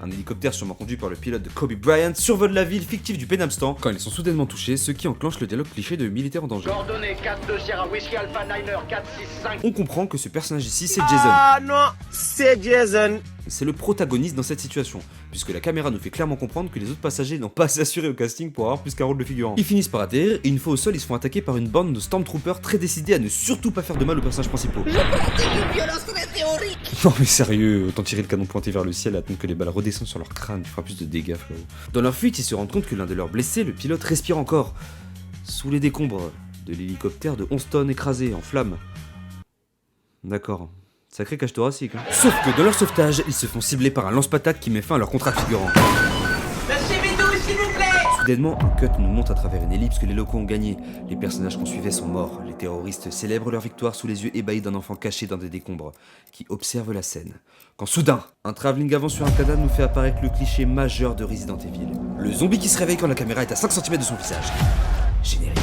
Un hélicoptère sûrement conduit par le pilote de Kobe Bryant survole la ville fictive du Pénamstan quand ils sont soudainement touchés, ce qui enclenche le dialogue cliché de militaires en danger. Coordonnées 4-2 Sierra Whiskey Alpha Niner 465. On comprend que ce personnage ici c'est Jason. Ah non, c'est Jason. C'est le protagoniste dans cette situation, puisque la caméra nous fait clairement comprendre que les autres passagers n'ont pas assez assuré au casting pour avoir plus qu'un rôle de figurant. Ils finissent par atterrir et une fois au sol ils se font attaquer par une bande de Stormtroopers très décidés à ne surtout pas faire de mal aux personnages principaux. Non mais sérieux, autant tirer le canon pointé vers le ciel et attendre que les balles redescendent sur leur crâne, tu feras plus de dégâts frérot. Dans leur fuite ils se rendent compte que l'un de leurs blessés, le pilote, respire encore, sous les décombres de l'hélicoptère de 11 tonnes écrasé en flammes. D'accord. Sacré cage thoracique. Hein. Sauf que dans leur sauvetage, ils se font cibler par un lance-patate qui met fin à leur contrat figurant. Soudainement, un cut nous montre à travers une ellipse que les locaux ont gagné. Les personnages qu'on suivait sont morts. Les terroristes célèbrent leur victoire sous les yeux ébahis d'un enfant caché dans des décombres, qui observe la scène. Quand soudain, un travelling avant sur un cadavre nous fait apparaître le cliché majeur de Resident Evil. Le zombie qui se réveille quand la caméra est à 5 cm de son visage. Générique.